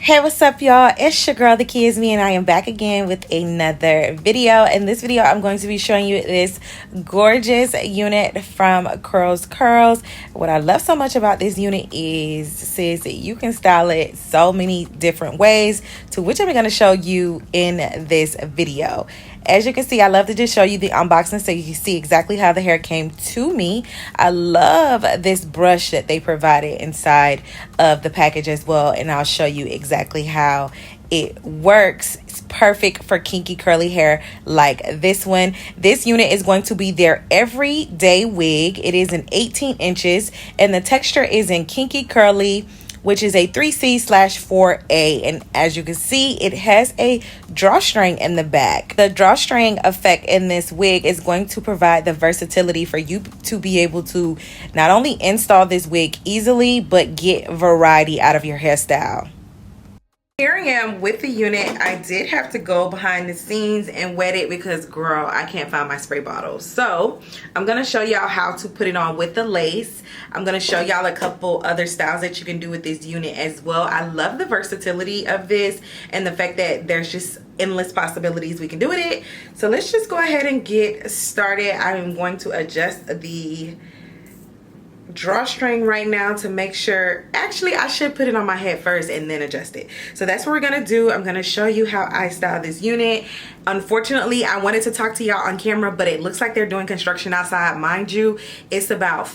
Hey, what's up, y'all? It's your girl, TheKeyisME, and I am back again with another video. In this video, I'm going to be showing you this gorgeous unit from Curlscurls. What I love so much about this unit is, sis, you can style it so many different ways, to which I'm going to show you in this video. As you can see, I love to just show you the unboxing so you can see exactly how the hair came to me. I love this brush that they provided inside of the package as well, and I'll show you exactly how it works. It's perfect for kinky curly hair like this one. This unit is going to be their everyday wig. It is in 18 inches and the texture is in kinky curly, which is a 3C/4A, and as you can see, it has a drawstring in the back. The drawstring effect in this wig is going to provide the versatility for you to be able to not only install this wig easily, but get variety out of your hairstyle. Here I am with the unit. I did have to go behind the scenes and wet it because, girl, I can't find my spray bottle. So I'm going to show y'all how to put it on with the lace. I'm going to show y'all a couple other styles that you can do with this unit as well. I love the versatility of this and the fact that there's just endless possibilities we can do with it. So let's just go ahead and get started. I'm going to adjust the drawstring right now to make sure. Actually, I should put it on my head first and then adjust it. So that's what we're gonna do. I'm gonna show you how I style this unit. Unfortunately, I wanted to talk to y'all on camera, but it looks like they're doing construction outside. Mind you, it's about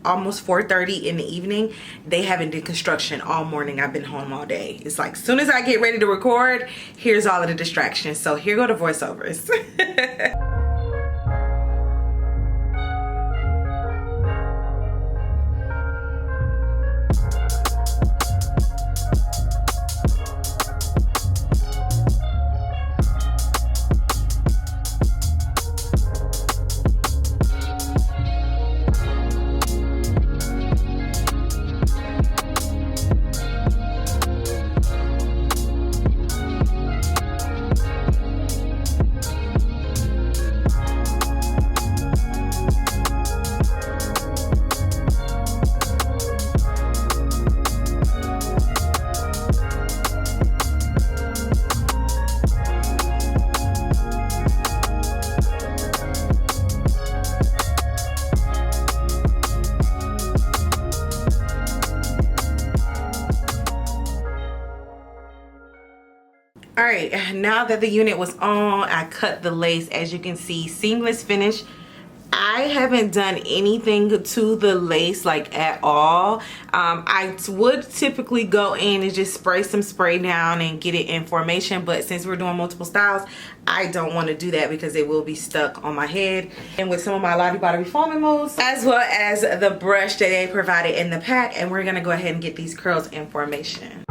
almost 4:30 in the evening. They haven't done construction all morning. I've been home all day. It's like, as soon as I get ready to record, here's all of the distractions. So here go the voiceovers. All right, now that the unit was on, I cut the lace. As you can see, seamless finish. I haven't done anything to the lace like at all. I would typically go in and just spray some spray down and get it in formation, but since we're doing multiple styles, I don't want to do that because it will be stuck on my head. And with some of my Lottie Body reforming moves, as well as the brush that they provided in the pack, and we're gonna go ahead and get these curls in formation.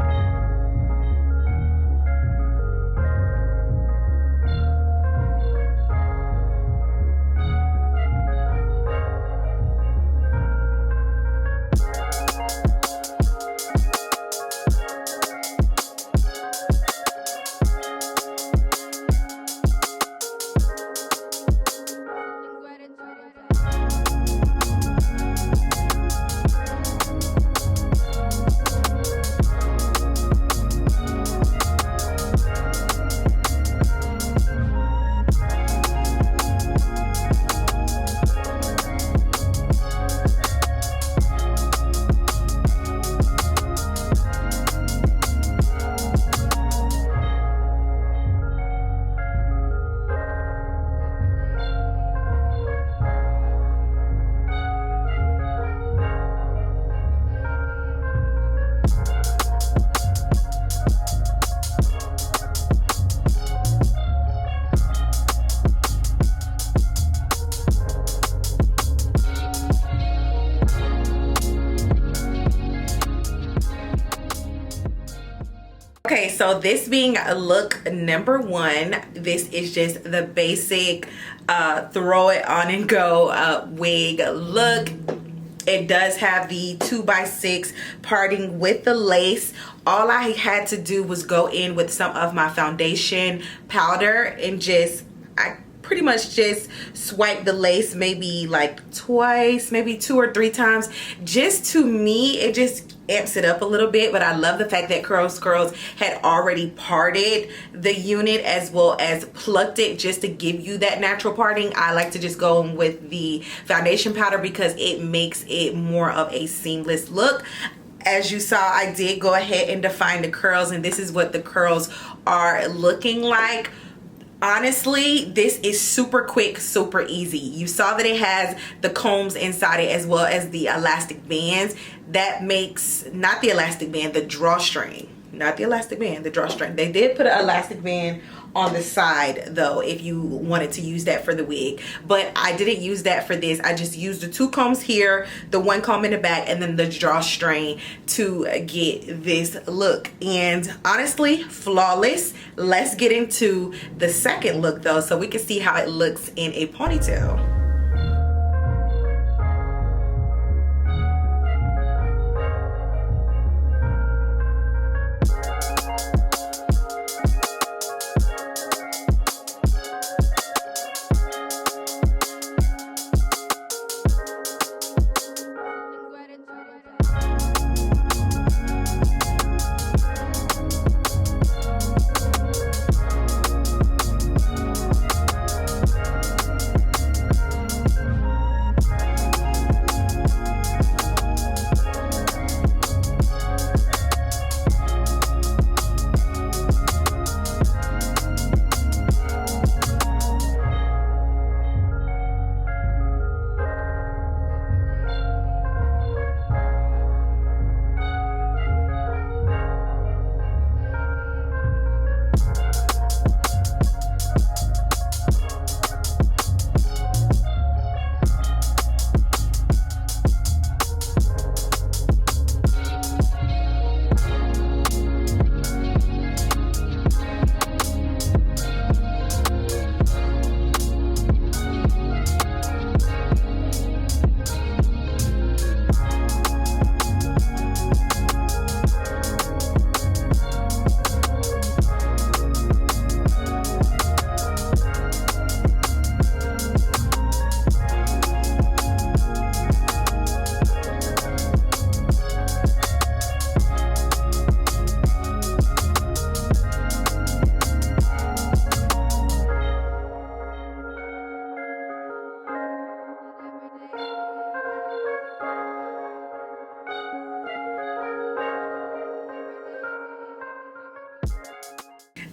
Okay, so this being look number one, this is just the basic throw it on and go wig look. It does have the 2x6 parting with the lace. All I had to do was go in with some of my foundation powder and just pretty much just swipe the lace maybe like twice, maybe 2 or 3 times. Just to me, it just amps it up a little bit. But I love the fact that Curlscurls had already parted the unit as well as plucked it just to give you that natural parting. I like to just go in with the foundation powder because it makes it more of a seamless look. As you saw, I did go ahead and define the curls, and this is what the curls are looking like. Honestly, this is super quick, super easy. You saw that it has the combs inside it as well as the elastic bands. That makes, not the elastic band, the drawstring. Not the elastic band, the drawstring. They did put an elastic band on the side though if you wanted to use that for the wig, but I didn't use that for this. I just used the 2 combs here, the 1 comb in the back, and then the drawstring to get this look. And honestly, flawless. Let's get into the second look though so we can see how it looks in a ponytail.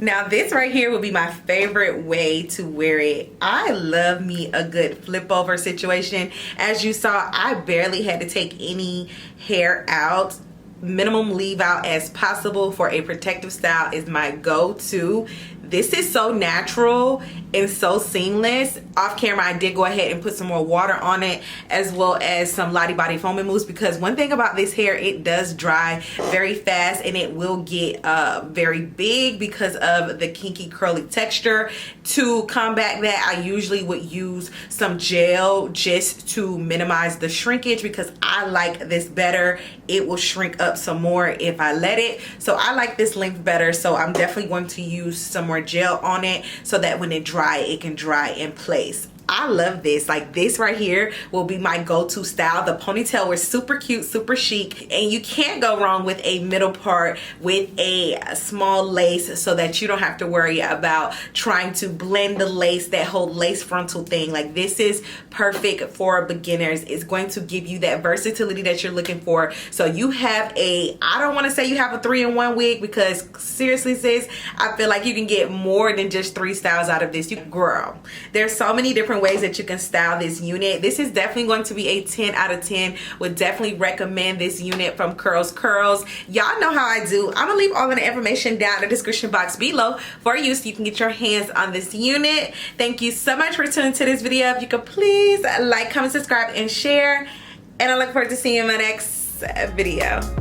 Now this right here will be my favorite way to wear it. I love me a good flip over situation. As you saw, I barely had to take any hair out. Minimum leave out as possible for a protective style is my go-to. This is so natural and so seamless. Off camera, I did go ahead and put some more water on it as well as some Lottie Body foaming mousse, because one thing about this hair, it does dry very fast and it will get very big because of the kinky curly texture. To combat that, I usually would use some gel just to minimize the shrinkage because I like this better. It will shrink up some more if I let it. So I like this length better. So I'm definitely going to use some more gel on it so that when it dry, it can dry in place. I love this. Like, this right here will be my go-to style. The ponytail was super cute, super chic, and you can't go wrong with a middle part with a small lace so that you don't have to worry about trying to blend the lace, that whole lace frontal thing. Like, this is perfect for beginners. It's going to give you that versatility that you're looking for. So you have a, I don't want to say you have a 3-in-1 wig, because seriously sis, I feel like you can get more than just 3 styles out of this. Girl, there's so many different ways that you can style this unit. This is definitely going to be a 10 out of 10. Would definitely recommend this unit from Curlscurls. Y'all know how I do. I'm gonna leave all of the information down in the description box below for you so you can get your hands on this unit. Thank you so much for tuning to this video. If you could please like, comment, subscribe, and share, and I look forward to seeing you in my next video.